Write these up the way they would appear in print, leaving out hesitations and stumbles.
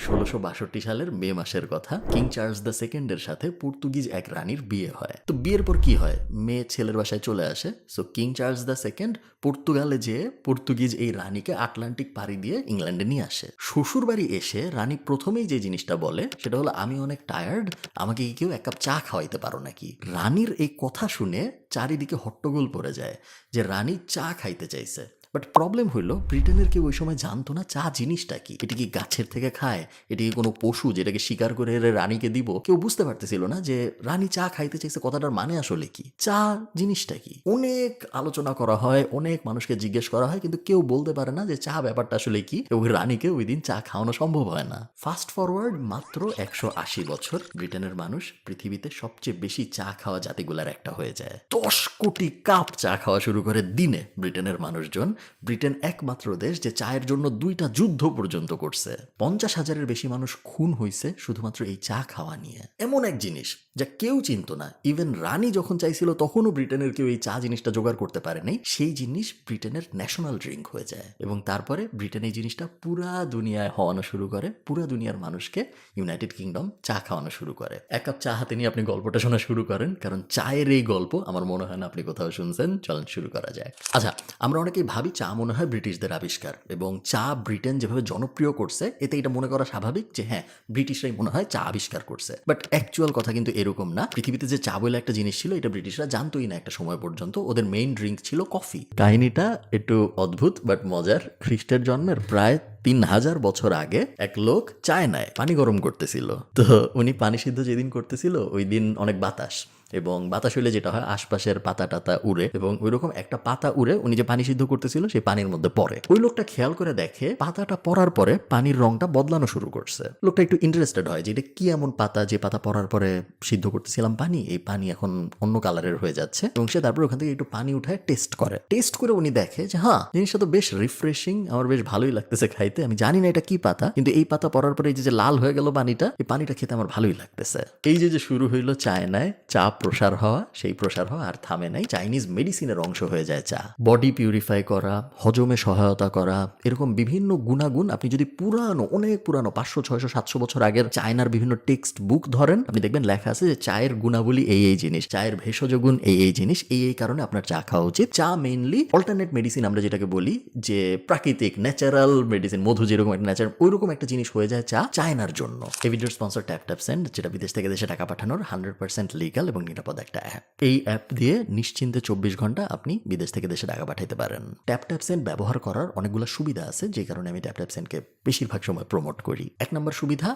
1662 সালের মে মাসের কথা। কিং চার্লস দ্য সেকেন্ডের সাথে পর্তুগিজ এক রানীর বিয়ে হয়। তো বিয়ের পর কি হয়, মেয়ে ছেলের বাসায় চলে আসে। So king Charles the second পর্তুগালে যেয়ে পর্তুগিজ এই রানীকে আটলান্টিক পাড়ি দিয়ে ইংল্যান্ডে নিয়ে আসে। শ্বশুর বাড়ি এসে রানী প্রথমেই যে জিনিসটা বলে সেটা হলো, আমি অনেক টায়ার্ড, আমাকে কি কেউ এক কাপ চা খাওয়াইতে পারো নাকি। রানীর এই কথা শুনে চারিদিকে হট্টগোল পড়ে যায় যে রানী চা খাইতে চাইছে। বাট প্রবলেম হইলো, ব্রিটেনের কেউ ওই সময় জানতো না চা জিনিসটা কি। এটা কি গাছের থেকে খায়, এটা কি কোনো পশু যেটাকে শিকার করে এর রানীকে দিব, কেউ বুঝতে পারতেছিল না যে রানী চা খাইতে চাইছে কথাটার মানে আসলে কি, চা জিনিসটা কি। অনেক আলোচনা করা হয়, অনেক মানুষকে জিজ্ঞেস করা হয়, কিন্তু কেউ বলতে পারে না যে চা ব্যাপারটা আসলে কি, এবং রানীকে ওই দিন চা খাওয়ানো সম্ভব হয় না। ফাস্ট ফরওয়ার্ড মাত্র 180 বছর, ব্রিটেনের মানুষ পৃথিবীতে সবচেয়ে বেশি চা খাওয়া জাতিগুলার একটা হয়ে যায়। 10 কোটি কাপ চা খাওয়া শুরু করে দিনে ব্রিটেনের মানুষজন। ব্রিটেন একমাত্র দেশ যে চায়ের জন্য 2টা যুদ্ধ পর্যন্ত করছে। 50,000-এর বেশি মানুষ খুন হয়েছে শুধুমাত্র এই চা খাওয়া নিয়ে। এমন এক জিনিস যা কেউ চিনত না, ইভেন রানী যখন চাইছিল তখনও ব্রিটেনের কেউ এই চা জিনিসটা জোগাড় করতে পারেনি। সেই জিনিস ব্রিটেনের ন্যাশনাল ড্রিঙ্ক হয়ে যায়, এবং তারপরে ব্রিটেন এই জিনিসটা পুরা দুনিয়ায় হওয়ানো শুরু করে। পুরা দুনিয়ার মানুষকে ইউনাইটেড কিংডম চা খাওয়ানো শুরু করে। এক কাপ চা হাতে নিয়ে আপনি গল্পটা শোনা শুরু করেন, কারণ চায়ের এই গল্প আমার মনে হয় না আপনি কোথাও শুনছেন। চলেন শুরু করা যায়। আচ্ছা, আমরা অনেকেই ভাবি চা মনে হয় ব্রিটিশদের আবিষ্কার, এবং চা ব্রিটেন যেভাবে জনপ্রিয় করছে এতে এটা মনে করা স্বাভাবিক যে হ্যাঁ, ব্রিটিশরাই মনে হয় চা আবিষ্কার করছে। বাট অ্যাকচুয়াল কথা কিন্তু এরকম না। পৃথিবীতে যে চা বলে একটা জিনিস ছিল এটা ব্রিটিশরা জানতোই না একটা সময় পর্যন্ত। ওদের মেইন ড্রিঙ্ক ছিল কফি। কাহিনীটা একটু অদ্ভুত বাট মজার। খ্রিস্টের জন্মের প্রায় 3000 বছর আগে এক লোক চায়নায় পানি গরম করতেছিল। তো উনি পানি সিদ্ধ যেদিন করতেছিল ওই দিন অনেক বাতাস, এবং বাতাস হইলে যেটা হয় আশপাশের পাতা টাতা উড়ে, এবং ওইরকম একটা পাতা উড়ে উনি যে পানি সিদ্ধ করতেছিল সেই পানির মধ্যে পড়ে। ওই লোকটা খেয়াল করে দেখে পাতাটা পড়ার পরে পানির রংটা বদলানো শুরু করছে। লোকটা একটু ইন্টারেস্টেড হয় যে এটা কি এমন পাতা, যে পাতা পড়ার পরে সিদ্ধ করতেছিলাম পানি, এই পানি এখন অন্য কালারের হয়ে যাচ্ছে। এবং সে তারপর ওখান থেকে একটু পানি উঠায় টেস্ট করে। টেস্ট করে উনি দেখে যে হ্যাঁ, জিনিসটা তো বেশ রিফ্রেশিং, আমার বেশ ভালোই লাগতেছে খাইতে। আমি জানি না এটা কি পাতা, কিন্তু এই পাতা পড়ার পরে এই যে লাল হয়ে গেল পানিটা, এই পানিটা খেতে আমার ভালোই লাগতেছে। এই যে শুরু হইলো চায়নায় চা প্রসার হওয়া, সেই প্রসার হওয়া আর থামে নাই। চাইনিজ মেডিসিনের অংশ হয়ে যায় চা। বডি পিউরিফাই করা, হজমে সহায়তা করা, এরকম বিভিন্ন গুণাগুণ আপনি যদি পুরানো, অনেক পুরানো 500, 600, 700 বছর আগের চায়নার বিভিন্ন টেক্সট বুক ধরেন, আপনি দেখবেন লেখা আছে যে চায়ের গুণাবলী এই এই জিনিস, চায়ের ভেষজ গুণ এই এই জিনিস, এই এই কারণে আপনার চা খাওয়া উচিত। চা মেইনলি অল্টারনেট মেডিসিন, আমরা যেটাকে বলি যে প্রাকৃতিক ন্যাচারাল মেডিসিন, মধু যেরকম একটা ন্যাচারাল, ওইরকম একটা জিনিস হয়ে যায় চা চায়নার জন্য। এই ভিডিওর স্পন্সর ট্যাপ সেন্ড, যেটা বিদেশ থেকে দেশে টাকা পাঠানোর 100% লিগ্যাল এবং নিরাপদ একটা অ্যাপ। এই অ্যাপ দিয়ে নিশ্চিন্তে 24 ঘন্টা আপনি বিদেশ থেকে দেশে টাকা পাঠাইতে পারেন। ট্যাপ সেন্ড ব্যবহার করার অনেকগুলো সুবিধা আছে, যে কারণে আমি ট্যাপ সেন্ডকে বেশিরভাগ সময় প্রমোট করি। 1 নম্বর সুবিধা,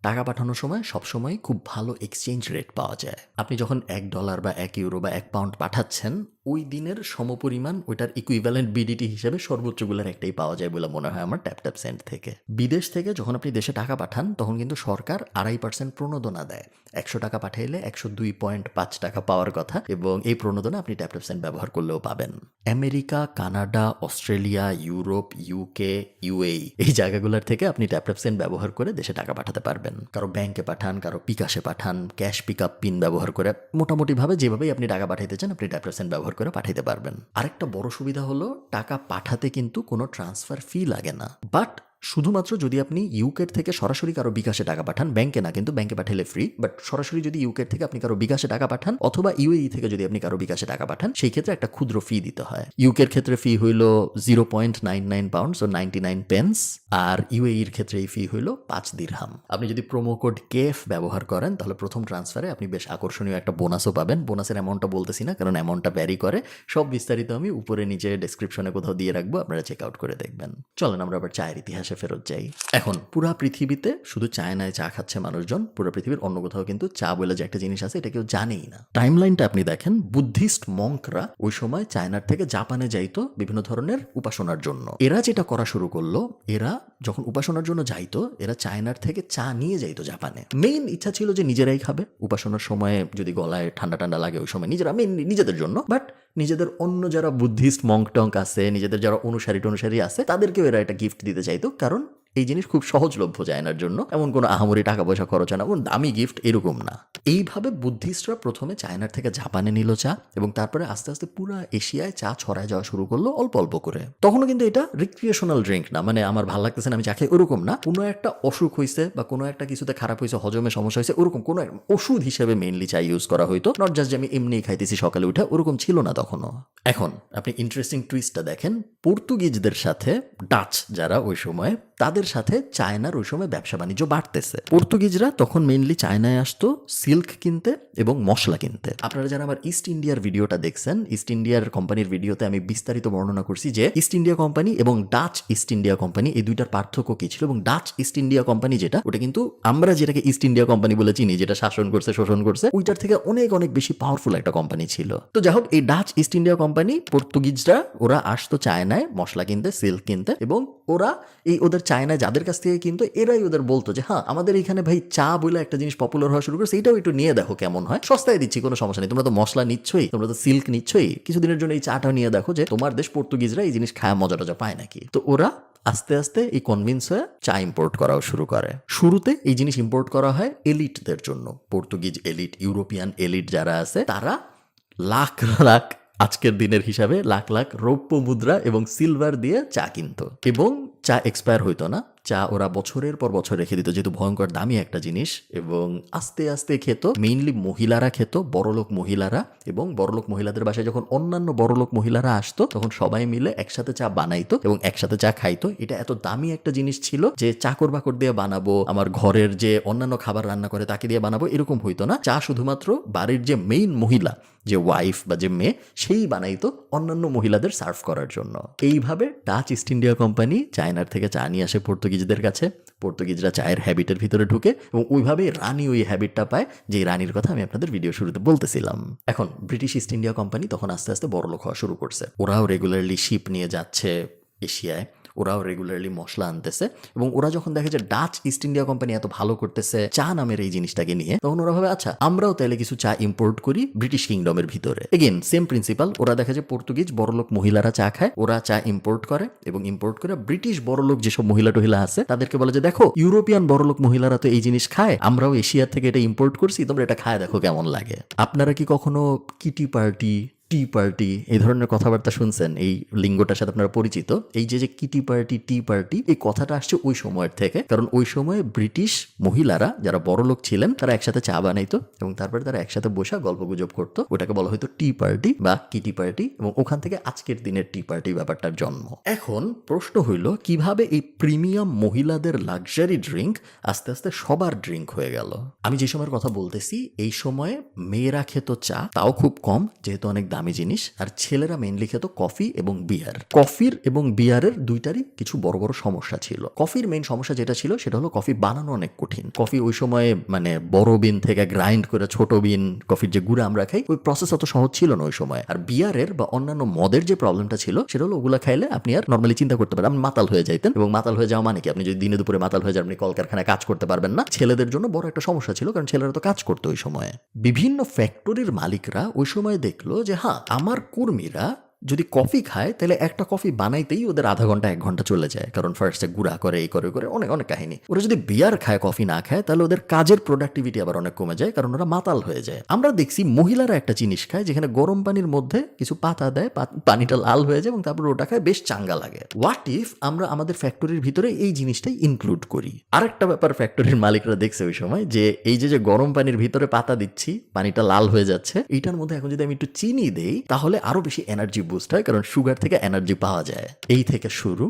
টাকা পাঠানোর সময় সবসময় খুব ভালো এক্সচেঞ্জ রেট পাওয়া যায়। আপনি যখন $1 বা €1 বা £1 পাঠাচ্ছেন, ওই দিনের সমপরিমাণ ওইটার ইকুইভ্যালেন্ট বিডিটি হিসেবে সর্বোচ্চগুলোর একটাই পাওয়া যায় বলে মনে হয় আমার ট্যাপ সেন্ড থেকে। বিদেশ থেকে যখন আপনি দেশে টাকা পাঠান তখন কিন্তু সরকার 2.5% প্রণোদনা দেয়। 100 টাকা পাঠাইলে 102.5 টাকা পাওয়ার কথা, এবং এই প্রণোদনা আপনি ট্যাপ সেন্ড ব্যবহার করলেও পাবেন। America, Canada, Australia, Europe, UK, UAE এই জায়গাগুলোর থেকে আপনি ট্যাপ সেন্ড ব্যবহার করে দেশে টাকা পাঠাতে পারবেন। কারো ব্যাংকে পাঠান, কারো বিকাশে পাঠান, ক্যাশ পিক আপ পিন ব্যবহার করে, মোটামুটিভাবে যেভাবেই আপনি টাকা পাঠাইতে চান আপনি ট্যাপ সেন্ড ব্যবহার করে পাঠাইতে পারবেন। আরেকটা বড় সুবিধা হলো টাকা পাঠাতে কিন্তু কোনো ট্রান্সফার ফি লাগে না, বাট শুধুমাত্র যদি আপনি ইউকের থেকে সরাসরি কারো বিকাশে টাকা পাঠান, ব্যাংকে না, কিন্তু ব্যাংকে পাঠালে ফ্রি, বাট সরাসরি যদি ইউকের থেকে আপনি কারো বিকাশে টাকা পাঠান অথবা ইউএই থেকে যদি আপনি কারো বিকাশে টাকা পাঠান, সেই ক্ষেত্রে একটা ক্ষুদ্র ফি দিতে হয়। ইউকের ক্ষেত্রে ফি হইল 0.99 পাউন্ডস ও 99 পেন্স, আর ইউএইর ক্ষেত্রে এই ফি হইল 5 দিরহাম। আপনি যদি প্রোমো কোড কেএফ ব্যবহার করেন তাহলে প্রথম ট্রান্সফারে আপনি বেশ আকর্ষণীয় একটা বোনাসও পাবেন। বোনাসের অ্যামাউন্টটা বলতেছি না, কারণ অ্যামাউন্টটা ভ্যারি করে। সব বিস্তারিত আমি উপরে নিচে ডেসক্রিপশনে কোথাও দিয়ে রাখবো, আপনারা চেক আউট করে দেখবেন। চলেন আমরা আবার চায়ের ইতিহাসে ফেরত যাই। এখন পুরা পৃথিবীতে শুধু চায়নায় চা খাচ্ছে মানুষজন, পুরো পৃথিবীর অন্য কোথাও কিন্তু চা বলে যে একটা জিনিস আছে এটা কেউ জানেই না। টাইমলাইনটা আপনি দেখেন, বুদ্ধিস্ট মঙ্করা ওই সময় চায়নার থেকে জাপানে যাইতো বিভিন্ন ধরনের উপাসনার জন্য। এরা যেটা করা শুরু করলো, এরা যখন উপাসনার জন্য যাইতো এরা চায়নার থেকে চা নিয়ে যাইতো জাপানে। মেইন ইচ্ছা ছিল যে নিজেরাই খাবে, উপাসনার সময় যদি গলায় ঠান্ডা ঠান্ডা লাগে ওই সময় নিজেরা, মেইনলি নিজেদের জন্য, বাট নিজেদের অন্য যারা বুদ্ধিস্ট মঙ্ক টঙ্ক আছে, নিজেদের যারা অনুসারী আছে তাদেরকেও এরা এটা গিফট দিতে চাইতো, কারণ এই জিনিস খুব সহজলভ্য চায়নার জন্য, এমন কোনো আহামরি টাকা পয়সা খরচ হয় না, কোনো দামি গিফট এরকম না। এইভাবে বুদ্ধিস্টরা প্রথমে চায়নার থেকে জাপানে নিল চা, এবং তারপরে আস্তে আস্তে পুরো এশিয়ায় চা ছড়ায় যাওয়া শুরু করলো অল্প অল্প করে। তখনও কিন্তু এটা রিক্রিয়েশনাল ড্রিঙ্ক না, মানে আমার ভালো লাগতেছে না আমি চা খাই ওরকম না। কোনো একটা অসুখ হয়েছে বা কোনো একটা কিছুতে খারাপ হয়েছে, হজমে সমস্যা হয়েছে, ওরকম কোনো ওষুধ হিসেবে মেইনলি চা ইউজ করা হইতো, নট জাস্ট যে আমি এমনি খাইতেছি সকালে উঠে, ওরকম ছিল না তখনও। এখন আপনি ইন্টারেস্টিং টুইস্টটা দেখেন, পর্তুগিজদের সাথে ডাচ যারা ওই সময়, তাদের সাথে চায়নার ওই সময় ব্যবসা বাণিজ্য বাড়তেছে। পর্তুগিজরা তখন মেইনলি চায়নায় আসতো সিল্ক কিনতে এবং মশলা কিনতে। আপনারা যারা আমার ইস্ট ইন্ডিয়ার ভিডিওটা দেখছেন, ইস্ট ইন্ডিয়ার কোম্পানির ভিডিওতে আমি বিস্তারিত বর্ণনা করছি যে ইস্ট ইন্ডিয়া কোম্পানি এবং ডাচ ইস্ট ইন্ডিয়া কোম্পানি এই দুইটার পার্থক্য কি ছিল, এবং ডাচ ইস্ট ইন্ডিয়া কোম্পানি যেটা, ওটা কিন্তু আমরা যেটাকে ইস্ট ইন্ডিয়া কোম্পানি বলে চিনি, যেটা শাসন করছে শোষণ করছে, ওইটার থেকে অনেক অনেক বেশি পাওয়ারফুল একটা কোম্পানি ছিল। তো যাই হোক, এই ডাচ ইস্ট ইন্ডিয়া কোম্পানি, পর্তুগিজরা ওরা আসতো চায়নায় মশলা কিনতে, সিল্ক কিনতে, এবং ওরা এই ওদের চায়নায় যাদের কাছ থেকে কিন্তু এরাই ওদের বলতো যে হ্যাঁ আমাদের এখানে ভাই চা বলে একটা জিনিস পপুলার হওয়া শুরু করছে, এইটাও একটু নিয়ে দেখো কেমন হয়, সস্তায় দিচ্ছি, কোনো সমস্যা নেই, তোমরা তো মশলা নিচ্ছই, তোমরা তো সিল্ক নিচ্ছই, কিছুদিনের জন্য এই চাটাও নিয়ে দেখো যে তোমার দেশ পর্তুগিজরা এই জিনিস খায় মজা টজা পায় নাকি। তো ওরা আস্তে আস্তে এই কনভিন্স হয়ে চা ইম্পোর্ট করাও শুরু করে। শুরুতে এই জিনিস ইম্পোর্ট করা হয় এলিটদের জন্য, পর্তুগিজ এলিট, ইউরোপিয়ান এলিট যারা আছে, তারা লাখ লাখ, আজকের দিনের হিসাবে লাখ লাখ রৌপ্য মুদ্রা এবং সিলভার দিয়ে চা কিনত, এবং চা এক্সপায়ার হইতো না। চা ওরা বছরের পর বছর রেখে দিত, যেহেতু ভয়ঙ্কর দামি একটা জিনিস, এবং আস্তে আস্তে খেত। মেইনলি মহিলারা খেত, বড়লোক মহিলারা, এবং বড়লোক মহিলাদের বাসায় যখন অন্যান্য বড়লোক মহিলারা আসতো, তখন সবাই মিলে একসাথে চা বানাইতো এবং একসাথে চা খাইতো। এটা এত দামি একটা জিনিস ছিল যে চাকর বাকর দিয়ে বানাবো, আমার ঘরের যে অন্যান্য খাবার রান্না করে তাকে দিয়ে বানাবো, এরকম হইতো না। চা শুধুমাত্র বাড়ির যে মেইন মহিলা, যে ওয়াইফ বা যে মেয়ে, সেই বানাইতো অন্যান্য মহিলাদের সার্ভ করার জন্য। এইভাবে ডাচ ইস্ট ইন্ডিয়া কোম্পানি চায়নার থেকে চা নিয়ে আসে পর্তুগিজদের কাছে, পর্তুগিজরা চায়ের হ্যাবিটের ভিতরে ঢুকে, এবং ওইভাবে রানী ওই হ্যাবিটটা পায়, যে রানীর কথা আমি আপনাদের ভিডিও শুরুতে বলতেছিলাম। এখন ব্রিটিশ ইস্ট ইন্ডিয়া কোম্পানি তখন আস্তে আস্তে বড়লোক হওয়া শুরু করছে। ওরাও রেগুলারলি শিপ নিয়ে যাচ্ছে এশিয়ায়, ওরাও রেগুলারলি মশলা আনতেছে, এবং ওরা যখন দেখে যে ডাচ ইস্ট ইন্ডিয়া কোম্পানি এত ভালো করতেছে চা নামের এই জিনিসটাকে নিয়ে, তখন ওরা ভাবে আচ্ছা আমরাও তাহলে কিছু চা ইম্পোর্ট করি ব্রিটিশ কিংডমের ভিতরে। এগেন সেম প্রিন্সিপাল, ওরা দেখে যে পর্তুগিজ বড়লোক মহিলারা চা খায়, ওরা চা ইম্পোর্ট করে, এবং ইম্পোর্ট করে ব্রিটিশ বড়লোক যেসব মহিলা টহিলা আছে তাদেরকে বলে যে দেখো ইউরোপিয়ান বড়লোক মহিলারা তো এই জিনিস খায়, আমরাও এশিয়া থেকে এটা ইম্পোর্ট করছি, তোমরা এটা খায় দেখো কেমন লাগে। আপনারা কি কখনো কিটি পার্টি, টি পার্টি এই ধরনের কথাবার্তা শুনছেন? এই লিঙ্গটার সাথে আপনারা পরিচিত? এই যে কিটি পার্টি, টি পার্টি, এই কথাটা আসছে ওই সময়ের থেকে, কারণ ওই সময়ে ব্রিটিশ মহিলারা যারা বড় লোক ছিলেন তারা একসাথে চা বানাইতো, এবং তারপরে তারা একসাথে বসে গল্প গুজব করতো, ওটাকে বলা হয়তো টি পার্টি বা কিটি পার্টি, এবং ওখান থেকে আজকের দিনের টি পার্টি ব্যাপারটার জন্ম। এখন প্রশ্ন হইল কিভাবে এই প্রিমিয়াম মহিলাদের লাক্সারি ড্রিঙ্ক আস্তে আস্তে সবার ড্রিঙ্ক হয়ে গেল। আমি যে সময়ের কথা বলতেছি এই সময়ে মেয়েরা খেত চা, তাও খুব কম যেহেতু অনেক দামি জিনিস, আর ছেলেরা মেইনলি খেত কফি এবং বিয়ার। কফির এবং বিয়ারের দুইটারই কিছু বড় বড় সমস্যা ছিল। কফির মেইন সমস্যা যেটা ছিল সেটা হলো কফি বানানো অনেক কঠিন। কফি ওই সময়ে মানে বড় বিন থেকে গ্রাইন্ড করে ছোট বিন কফির যে গুঁড়া আমরা খাই, ওই প্রসেস অত সহজ ছিল না ওই সময়। আর বিয়ারের বা অন্যান্য মদের যে প্রবলেমটা ছিল সেটা হলো ওগুলা খাইলে আপনি আর নর্মালি চিন্তা করতে পারেন আপনি মাতাল হয়ে যাইতেন, এবং মাতাল হয়ে যাওয়া মানে কি, আপনি যদি দিনে দুপুরে মাতাল হয়ে যান আপনি কলকারখানায় কাজ করতে পারবেন না। ছেলেদের জন্য বড় একটা সমস্যা ছিল, কারণ ছেলেরা তো কাজ করতো ওই সময়ে। বিভিন্ন ফ্যাক্টরির মালিকরা ওই সময় দেখলো যে হ্যাঁ আমার কর্মীরা যদি কফি খায় তাহলে একটা কফি বানাইতেই ওদের আধা ঘন্টা 1 ঘন্টা চলে যায়, কারণ ফার্স্টে গুঁড়া করে এই করে করে অনেক অনেক কাহিনী। ওরা যদি বিয়ার খায় কফি না খায় তাহলে ওদের কাজের প্রোডাক্টিভিটি আবার অনেক কমে যায়, কারণ ওরা মাতাল হয়ে যায়। আমরা দেখছি মহিলারা একটা জিনিস খায় যেখানে গরম পানির মধ্যে কিছু পাতা দেয়, পানিটা লাল হয়ে যায় এবং তারপর ওটা খায়, বেশ চাঙ্গা লাগে। হোয়াট ইফ আমরা আমাদের ফ্যাক্টরির ভিতরে এই জিনিসটাই ইনক্লুড করি? আরেকটা ব্যাপার ফ্যাক্টরির মালিকরা দেখছে ওই সময়, যে এই যে গরম পানির ভিতরে পাতা দিচ্ছি, পানিটা লাল হয়ে যাচ্ছে, এইটার মধ্যে এখন যদি আমি একটু চিনি দেই তাহলে আরো বেশি এনার্জি বুস্ট হয়, কারণ সুগার থেকে এনার্জি পাওয়া যায়। এই থেকে শুরু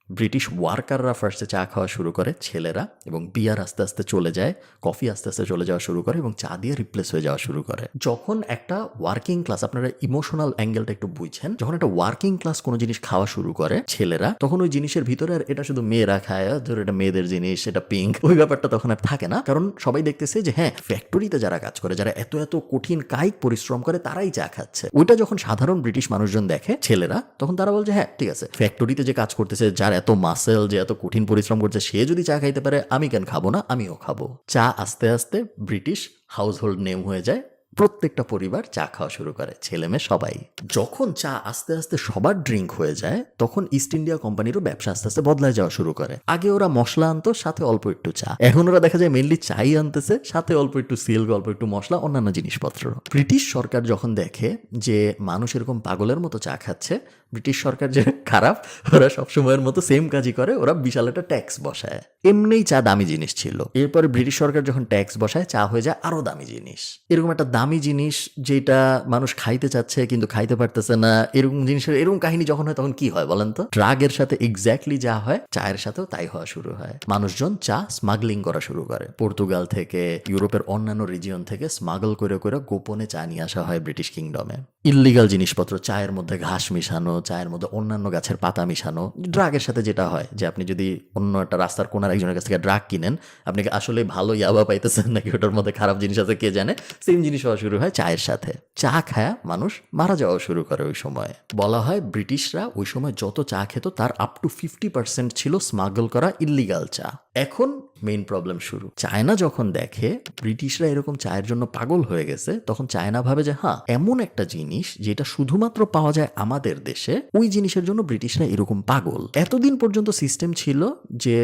ব্রিটিশ ওয়ার্কাররা ফার্স্টে চা খাওয়া শুরু করে, ছেলেরা, এবং বিয়ার আস্তে আস্তে চলে যায়, কফি আস্তে আস্তে চলে যাওয়া শুরু করে, এবং চা দিয়ে রিপ্লেস হয়ে যাওয়া শুরু করে। যখন একটা ওয়ার্কিং ক্লাস, আপনারা ইমোশনাল অ্যাঙ্গেলটা একটু বুঝছেন, যখন একটা ওয়ার্কিং ক্লাস কোনো জিনিস খাওয়া শুরু করে ছেলেরা, তখন ওই জিনিসের ভিতরে আর এটা শুধু মেয়েরা খায়, ধর এটা মেয়েদের জিনিস, এটা পিঙ্ক, ওই ব্যাপারটা তখন আর থাকে না, কারণ সবাই দেখতেছে যে হ্যাঁ ফ্যাক্টরিতে যারা কাজ করে, যারা এত এত কঠিন কায়িক পরিশ্রম করে, তারাই চা খাচ্ছে। ওইটা যখন সাধারণ ব্রিটিশ মানুষজন দেখে, ছেলেরা, তখন তারা বলছে হ্যাঁ ঠিক আছে, ফ্যাক্টরিতে যে কাজ করতেছে, যার এত মাসেল, যে এত কঠিন পরিশ্রম করছে, সে যদি চা খাইতে পারে আমি কেন খাবো না, আমিও খাবো। চা আস্তে আস্তে ব্রিটিশ হাউস হোল্ড নেম হয়ে যায়, প্রত্যেকটা পরিবার চা খাওয়া শুরু করে, ছেলে মেয়ে সবাই। যখন চা আস্তে আস্তে সবার ড্রিঙ্ক হয়ে যায়, তখন ইস্ট ইন্ডিয়া কোম্পানিরও ব্যবসা আস্তে আস্তে বদলায় যাওয়া শুরু করে। আগে ওরা মশলা আনতো, সাথে অল্প একটু চা। এখন ওরা দেখা যায় মেনলি চাই আনতেছে, সাথে অল্প একটু সিল্ক, অল্প একটু মশলা, অন্যান্য জিনিসপত্র। ব্রিটিশ সরকার যখন দেখে যে মানুষ এরকম পাগলের মতো চা খাচ্ছে, ব্রিটিশ সরকার যে খারাপ, ওরা সবসময়ের মতো সেম কাজই করে, ওরা বিশাল একটা ট্যাক্স বসায়। এমনিই চা দামি জিনিস ছিল, এরপরে ব্রিটিশ সরকার যখন ট্যাক্স বসায়, চা হয়ে যায় আরো দামি জিনিস। এরকম একটা দামি জিনিস যেটা মানুষ খাইতে চাচ্ছে কিন্তু খাইতে পারতেছে না, এরকম জিনিসের এরকম কাহিনী যখন হয়, তখন কি হয় বলেন তো? ড্রাগের সাথে এক্স্যাক্টলি যা হয়, চায়ের সাথেও তাই হওয়া শুরু হয়। মানুষজন চা স্মাগলিং করা শুরু করে, পর্তুগাল থেকে, ইউরোপের অন্যান্য রিজিয়ন থেকে স্মাগল করে করে গোপনে চা নিয়ে আসা হয় ব্রিটিশ কিংডমে। ইল্লিগাল জিনিসপত্র, চায়ের মধ্যে ঘাস মিশানো, চায়ের মধ্যে অন্যান্য গাছের পাতা মিশানো। ড্রাগের সাথে যেটা হয় যে আপনি যদি অন্য একটা রাস্তার কোনার একজনের কাছ থেকে ড্রাগ কিনেন, আপনি কি আসলে ভালো ইয়াবা পাইতেছেন নাকি ওটার মধ্যে খারাপ জিনিস আছে কে জানে, সেম জিনিস হওয়া শুরু হয় চায়ের সাথে। চা খায়া মানুষ মারা যাওয়া শুরু করে ওই সময়। বলা হয় ব্রিটিশরা ওই সময় যত চা খেত তার আপ টু 50% ছিল স্মাগল করা ইল্লিগাল চা। এখন মেইন প্রবলেম শুরু। চায়না যখন দেখে ব্রিটিশরা এরকম চায়ের জন্য পাগল হয়ে গেছে, তখন চায়না ভাবে যে হ্যাঁ, এমন একটা জিনিস যেটা শুধুমাত্র পাওয়া যায় আমাদের দেশে, ওই জিনিসের জন্য ব্রিটিশরা এরকম পাগল। এতদিন পর্যন্ত সিস্টেম ছিল যে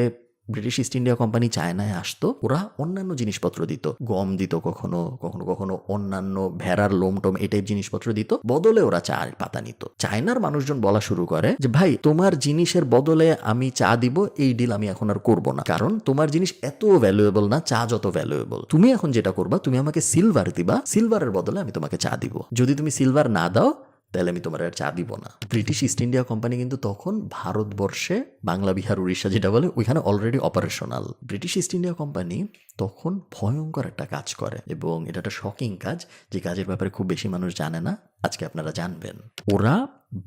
ব্রিটিশ ইস্ট ইন্ডিয়া কোম্পানি চায়নায় আসতো, ওরা অন্যান্য জিনিসপত্র দিত, গম দিত, কখনো কখনো কখনো অন্যান্য ভেড়ার লোমটোম এই টাইপ জিনিসপত্র দিত, বদলে ওরা চা পাতা নিত। চায়নার মানুষজন বলা শুরু করে যে ভাই, তোমার জিনিসের বদলে আমি চা দিব, এই ডিল আমি এখন আর করবো না, কারণ তোমার জিনিস এত ভ্যালুয়েবল না চা যত ভ্যালুয়েবল। তুমি এখন যেটা করবা, তুমি আমাকে সিলভার দিবা, সিলভারের বদলে আমি তোমাকে চা দিব। যদি তুমি সিলভার না দাও, তাহলে আমি তোমার আর চা দিব না। ব্রিটিশ ইস্ট ইন্ডিয়া কোম্পানি কিন্তু তখন ভারতবর্ষে, বাংলা, বিহার, উড়িষ্যা যেটা বলে, ওইখানে already operational. British east India company তখন ভয়ঙ্কর একটা কাজ করে, এবং এটা একটা শকিং কাজ, যে কাজের ব্যাপারে খুব বেশি মানুষ জানে না। আজকে আপনারা জানবেন। ওরা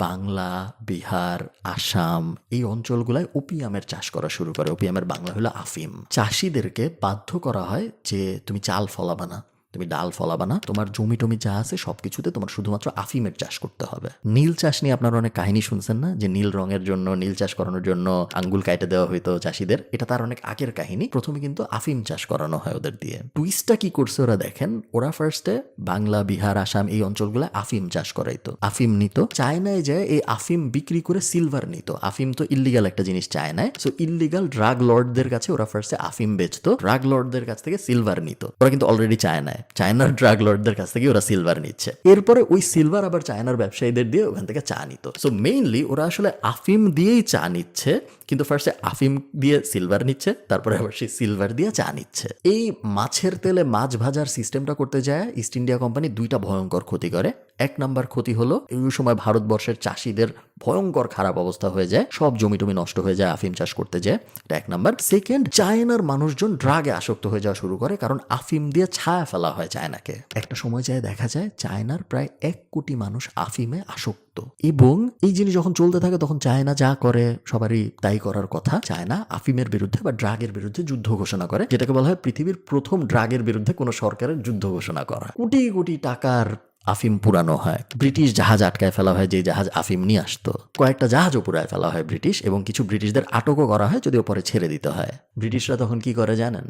বাংলা, বিহার, আসাম এই অঞ্চলগুলায় ওপিয়ামের চাষ করা শুরু করে। ওপিয়ামের বাংলা হলো আফিম। চাষিদেরকে বাধ্য করা হয় যে তুমি চাল ফলাবা না, তুমি ডাল ফলাবা না, তোমার জমি টমি যা আছে সবকিছুতে তোমার শুধুমাত্র আফিমের চাষ করতে হবে। নীল চাষ নিয়ে আপনারা অনেক কাহিনী শুনছেন না, যে নীল রঙের জন্য, নীল চাষ করানোর জন্য আঙ্গুল কাটে দেওয়া হইতো চাষিদের। এটা তার অনেক আগের কাহিনী। প্রথমে কিন্তু আফিম চাষ করানো হয় ওদের দিয়ে। টুইস্টটা কি করছে ওরা দেখেন, ওরা ফার্স্টে বাংলা, বিহার, আসাম এই অঞ্চলগুলো আফিম চাষ করাইতো, আফিম নিত, চায়নায় যায় এই আফিম বিক্রি করে সিলভার নিত। আফিম তো ইল্লিগাল একটা জিনিস চায়নায়, সো ইল্লিগাল ড্রাগ লর্ডদের কাছে ওরা ফার্স্টে আফিম বেচতো, ড্রাগ লর্ডদের কাছ থেকে সিলভার নিত। ওরা কিন্তু অলরেডি চায়নায়, চায়নার ড্রাগ লর্ডদের কাছ থেকে ওরা সিলভার নিচ্ছে। এরপরে ওই সিলভার আবার চায়নার ব্যবসায়ীদের দিয়ে ওখান থেকে চা নিত। সো মেইনলি ওরা আসলে আফিম দিয়েই চা নিচ্ছে, কিন্তু ফার্স্টে আফিম দিয়ে সিলভার নিচ্ছে, তারপরে আবার সেই সিলভার দিয়ে চা নিচ্ছে। এই মাছের তেলে মাছ ভাজার সিস্টেমটা করতে যায় ইস্ট ইন্ডিয়া কোম্পানি দুইটা ভয়ঙ্কর ক্ষতি করে। এক নাম্বার ক্ষতি হলো, এই সময় ভারতবর্ষের চাষিদের ভয়ঙ্কর খারাপ অবস্থা হয়ে যায়, সব জমি টমি নষ্ট হয়ে যায় আফিম চাষ করতে যায়, এটা এক নাম্বার। সেকেন্ড, চায়নার মানুষজন ড্রাগে আসক্ত হয়ে যাওয়া শুরু করে, কারণ আফিম দিয়ে ছায়া ফেলা হয় চায়নাকে। একটা সময় যায় দেখা যায় চায়নার প্রায় 1 কোটি মানুষ আফিমে আসক্ত। এবং এই জিনিস যখন চলতে থাকে, তখন চায়না যা করে সবারই তাই করার কথা। চায়না আফিমের বিরুদ্ধে বা ড্রাগের বিরুদ্ধে যুদ্ধ ঘোষণা করে, যেটাকে বলা হয় পৃথিবীর প্রথম ড্রাগের বিরুদ্ধে কোনো সরকারের যুদ্ধ ঘোষণা করা। কোটি কোটি টাকার আফিম পুরানো হয়, ব্রিটিশ জাহাজ আটকায় ফেলা হয়, যে জাহাজ আফিম নিয়ে আসতো। কয়েকটা জাহাজও পুরায় ফেলা হয় ব্রিটিশ, এবং কিছু ব্রিটিশদের আটকও করা হয়, যদিও পরে ছেড়ে দিতে হয়। ব্রিটিশরা তখন কি করে জানেন?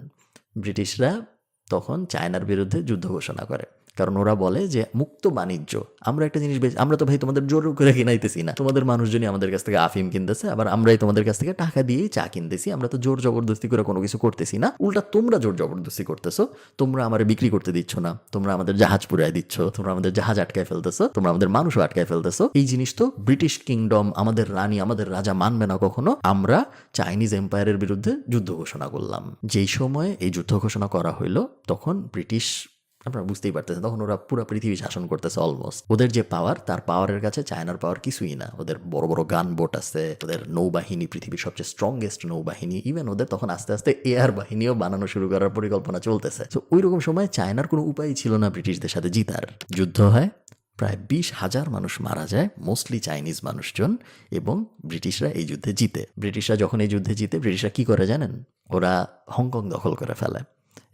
ব্রিটিশরা তখন চায়নার বিরুদ্ধে যুদ্ধ ঘোষণা করে, কারণ ওরা বলে যে মুক্ত বাণিজ্য, আমরা একটা জিনিস আমরা তো ভাই তোমাদের জোর করে কিনাইতেছি না, তোমাদের মানুষজনই আমাদের কাছ থেকে আফিম কিনতেছে, আবার আমরাই তোমাদের কাছ থেকে টাকা দিয়েই চা কিনতেছি, আমরা তো জোর জবরদস্তি করে কোনো কিছু করতেছি না, উল্টা তোমরা জোর জবরদস্তি করতেছো, তোমরা আমার বিক্রি করতে দিচ্ছ না, তোমরা আমাদের জাহাজ পুরাই দিচ্ছ, তোমরা আমাদের জাহাজ আটকায় ফেলতেছো, তোমরা আমাদের মানুষও আটকায় ফেলতেছো। এই জিনিস তো ব্রিটিশ কিংডম, আমাদের রানী, আমাদের রাজা মানবে না কখনো। আমরা চাইনিজ এম্পায়ারের বিরুদ্ধে যুদ্ধ ঘোষণা করলাম। যেই সময় এই যুদ্ধ ঘোষণা করা হইলো, তখন ব্রিটিশ, আপনারা বুঝতেই পারতেছেন, তখন ওরা পুরো পৃথিবী শাসন করতেছে অলমোস্ট। ওদের যে পাওয়ার, তার পাওয়ারের কাছে চায়নার পাওয়ার কিছুই না। ওদের বড় বড় গান বোট আছে, ওদের নৌবাহিনী পৃথিবীর সবচেয়ে স্ট্রংগেস্ট নৌবাহিনী। ইভেন ওদের তখন আস্তে আস্তে এয়ার বাহিনীও বানানো শুরু করার পরিকল্পনা চলতেছে। তো ওই রকম সময় চায়নার কোনো উপায় ছিল না ব্রিটিশদের সাথে জিতার। যুদ্ধ হয়, প্রায় 20,000 মানুষ মারা যায়, মোস্টলি চাইনিজ মানুষজন, এবং ব্রিটিশরা এই যুদ্ধে জিতে। ব্রিটিশরা যখন এই যুদ্ধে জিতে, ব্রিটিশরা কি করে জানেন? ওরা হংকং দখল করে ফেলে,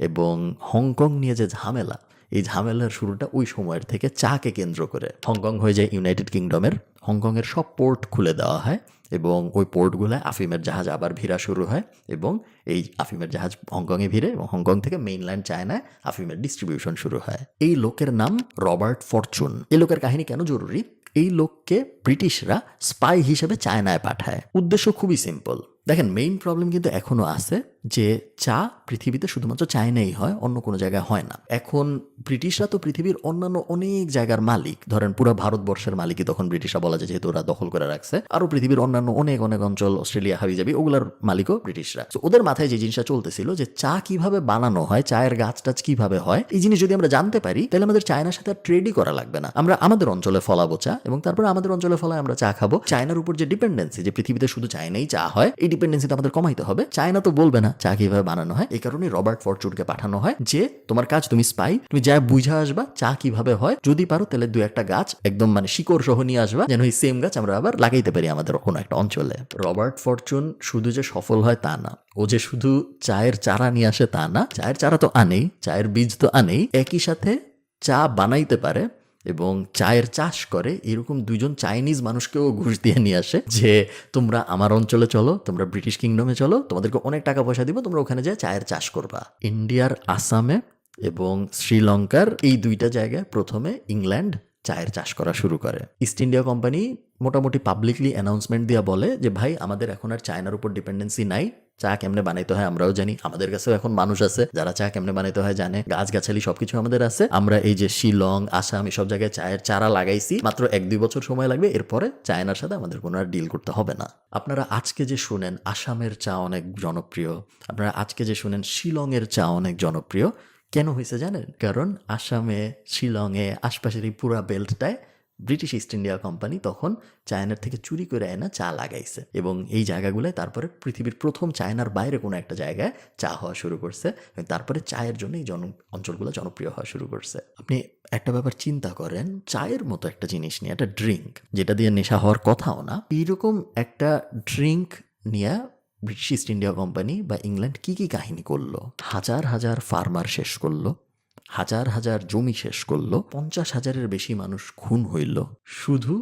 এবং হংকং নিয়ে যে ঝামেলা, এই ঝামেলার শুরুটা ওই সময়ের থেকে চাকে কেন্দ্র করে। হংকং হয়ে যায় ইউনাইটেড কিংডমের, হংকংয়ের সব পোর্ট খুলে দেওয়া হয় এবং ওই পোর্টগুলোয় আফিমের জাহাজ আবার ভিড়া শুরু হয় এবং এই আফিমের জাহাজ হংকংয়ে ভিড়ে এবং হংকং থেকে মেইনল্যান্ড চায়নায় আফিমের ডিস্ট্রিবিউশন শুরু হয়। এই লোকের নাম রবার্ট ফরচুন। এই লোকের কাহিনী কেন জরুরি? এই লোককে ব্রিটিশরা স্পাই হিসেবে চায়নায় পাঠায়। উদ্দেশ্য খুবই সিম্পল। দেখেন, মেইন প্রবলেম কিন্তু এখনো আছে যে চা পৃথিবীতে শুধুমাত্র চায়নাই হয়, অন্য কোনো জায়গায় হয় না। এখন ব্রিটিশরা তো পৃথিবীর অন্যান্য অনেক জায়গার মালিক, ধরেন পুরো ভারতবর্ষের মালিকই তখন ব্রিটিশরা বলা যায়, যেহেতু ওরা দখল করে রাখছে। আরও পৃথিবীর অন্যান্য অনেক অনেক অঞ্চল, অস্ট্রেলিয়া হাবিজাবি, ওগুলার মালিকও ব্রিটিশরা। তো ওদের মাথায় যে জিনিসটা চলতেছিল যে চা কিভাবে বানানো হয়, চায়ের গাছ টাছ কিভাবে হয়, এই জিনিস যদি আমরা জানতে পারি তাহলে আমাদের চায়নার সাথে আর ট্রেডই করা লাগবে না। আমরা আমাদের অঞ্চলে ফলাবো চা এবং তারপরে আমাদের অঞ্চলে ফলায় আমরা চা খাবো। চায়নার উপর যে ডিপেন্ডেন্সি, যে পৃথিবীতে শুধু চায়নাই চা হয়, এই ডিপেন্ডেন্সিটা আমাদের কমাইতে হবে। চায়না তো বলবে না চা কিভাবে বানানো হয়। এই কারণে রবার্ট ফরচুনকে পাঠানো হয় যে তোমার কাজ, তুমি স্পাই, তুমি যা বুঝা আসবা চা কিভাবে হয়, যদি পারো তাহলে 2-1টা গাছ একদম মানে শিকড় সহ নিয়ে আসবা, যেন এই সেম গাছ আমরা আবার লাগাইতে পারি আমাদের কোনো একটা অঞ্চলে। রবার্ট ফরচুন শুধু যে সফল হয় তা না, ও যে শুধু চায়ের চারা নিয়ে আসে তা না, চায়ের চারা তো আনেই, চায়ের বীজ তো আনেই, একই সাথে চা বানাইতে পারে এবং চায়ের চাষ করে এরকম 2জন চাইনিজ মানুষকেও ঘুষ দিয়ে নিয়ে আসে যে তোমরা আমার অঞ্চলে চলো, তোমরা ব্রিটিশ কিংডমে চলো, তোমাদেরকে অনেক টাকা পয়সা দিব, তোমরা ওখানে যায় চায়ের চাষ করবা। ইন্ডিয়ার আসামে এবং শ্রীলঙ্কার এই 2টা জায়গায় প্রথমে ইংল্যান্ড চায়ের চাষ করা শুরু করে। ইস্ট ইন্ডিয়া কোম্পানি মোটামুটি পাবলিকলি অ্যানাউন্সমেন্ট দিয়ে বলে যে ভাই, আমাদের এখন আর চায়নার উপর ডিপেন্ডেন্সি নাই, চা কেমনে বানাইতে হয় আমরাও জানি, আমাদের কাছেও এখন মানুষ আছে যারা চা কেমনে বানাইতে হয় জানে, গাছগাছালি সবকিছু আমাদের আছে। আমরা এই যে শিলং, আসাম, সব জায়গায় চায়ের চারা লাগাইছি, মাত্র 1-2 বছর সময় লাগবে, এরপরে চায়নার সাথে আমাদের কোনো আর ডিল করতে হবে না। আপনারা আজকে যে শুনেন আসামের চা অনেক জনপ্রিয়, আপনারা আজকে যে শুনেন শিলংয়ের চা অনেক জনপ্রিয়, কেন হয়েছে জানেন? কারণ আসামে, শিলংয়ে, আশপাশের এই পুরা বেল্টটায় ব্রিটিশ ইস্ট ইন্ডিয়া কোম্পানি তখন চায়নার থেকে চুরি করে এনে চা লাগাইছে এবং এই জায়গাগুলোয় তারপরে পৃথিবীর প্রথম চায়নার বাইরে কোনো একটা জায়গায় চা হওয়া শুরু করছে এবং তারপরে চায়ের জন্য এই অঞ্চলগুলো জনপ্রিয় হওয়া শুরু করছে। আপনি একটা ব্যাপার চিন্তা করেন, চায়ের মতো একটা জিনিস নিয়ে, একটা ড্রিঙ্ক যেটা দিয়ে নেশা হওয়ার কথাও না, এইরকম একটা ড্রিঙ্ক নিয়ে ব্রিটিশ ইস্ট ইন্ডিয়া কোম্পানি বা ইংল্যান্ড কি কি কাহিনী করলো। হাজার হাজার ফার্মার শেষ করলো, হাজার হাজার জমি শেষ করলো, 50,000-এর বেশি মানুষ খুন হইল, শুধু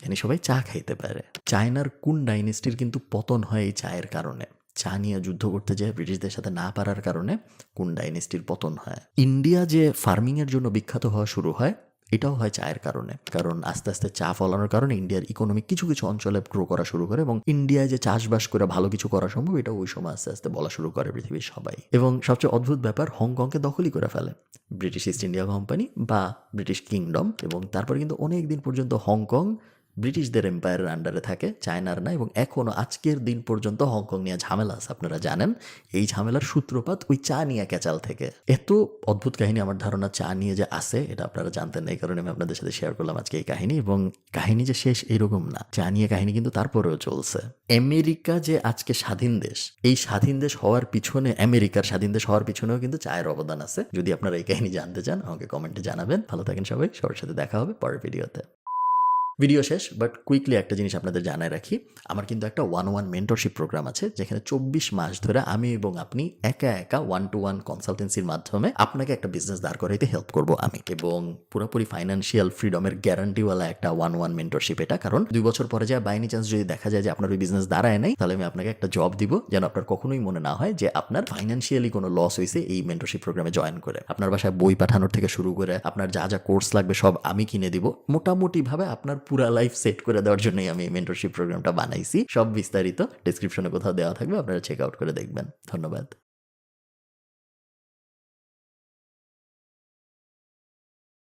জানি সবাই চা খাইতে পারে। চায়নার কুন ডাইনেস্টির কিন্তু পতন হয় এই চায়ের কারণে। চা নিয়ে যুদ্ধ করতে যায় ব্রিটিশদের সাথে না পারার কারণে কুন ডাইনেস্টির পতন হয়। ইন্ডিয়া যে ফার্মিংয়ের জন্য বিখ্যাত হওয়া শুরু হয়, এটাও হয় চায়ের কারণে। কারণ আস্তে আস্তে চা ফলানোর কারণে ইন্ডিয়ার ইকোনমি কিছু কিছু অঞ্চলে গ্রো করা শুরু করে এবং ইন্ডিয়ায় যে চাষবাস করে ভালো কিছু করা সম্ভব, এটা ওই সময় আস্তে আস্তে বলা শুরু করে পৃথিবীর সবাই। এবং সবচেয়ে অদ্ভুত ব্যাপার, হংকংকে দখলই করে ফেলে ব্রিটিশ ইস্ট ইন্ডিয়া কোম্পানি বা ব্রিটিশ কিংডম এবং তারপরে কিন্তু অনেক দিন পর্যন্ত হংকং ব্রিটিশদের এম্পায়ারের আন্ডারে থাকে, চায়নার না। এবং এখনও আজকের দিন পর্যন্ত হংকং নিয়ে ঝামেলা আছে, আপনারা জানেন। এই ঝামেলার সূত্রপাত ওই চা নিয়ে ক্যাচাল থেকে। এত অদ্ভুত কাহিনী আমার ধারণা চা নিয়ে যে আছে এটা আপনারা জানতেন না, এই কারণে আমি আপনাদের সাথে শেয়ার করলাম আজকে এই কাহিনী। এবং কাহিনী যে শেষ এরকম না, চা নিয়ে কাহিনী কিন্তু তারপরেও চলছে। আমেরিকা যে আজকে স্বাধীন দেশ, এই স্বাধীন দেশ হওয়ার পিছনে, আমেরিকার স্বাধীন দেশ হওয়ার পিছনেও কিন্তু চায়ের অবদান আছে। যদি আপনারা এই কাহিনী জানতে চান আমাকে কমেন্টে জানাবেন। ভালো থাকেন সবাই, সবার সাথে দেখা হবে পরের ভিডিওতে। ভিডিও শেষ, বাট কুইকলি একটা জিনিস আপনাদের জানায় রাখি, আমার কিন্তু একটা 1-on-1 মেন্টরশিপ প্রোগ্রাম আছে, যেখানে 24 মাস ধরে আমি এবং আপনি একা একা 1-to-1 কনসালটেন্সির মাধ্যমে আপনাকে একটা বিজনেস দাঁড় করাইতে হেল্প করব আমি। এবং পুরোপুরি ফাইন্যান্সিয়াল ফ্রিডমের গ্যারান্টিওয়ালা একটা 1-on-1 মেন্টরশিপ এটা। কারণ 2 বছর পরে যায় বাই এনি চান্স যদি দেখা যায় যে আপনার ওই বিজনেস দাঁড়ায় নাই, তাহলে আমি আপনাকে একটা জব দিব, যেন আপনার কখনোই মনে না হয় যে আপনার ফাইন্যান্সিয়ালি কোনো লস হয়েছে এই মেন্টরশিপ প্রোগ্রামে জয়েন করে। আপনার বাসায় বই পাঠানোর থেকে শুরু করে আপনার যা যা কোর্স লাগবে সব আমি কিনে দিব। মোটামুটিভাবে আপনার পুরা লাইফ সেট করে দেওয়ার জন্যই আমি মেন্টরশিপ প্রোগ্রামটা বানাইছি। সব বিস্তারিত ডেসক্রিপশনে কোথাও দেওয়া থাকবে, আপনারা চেক আউট করে দেখবেন। ধন্যবাদ।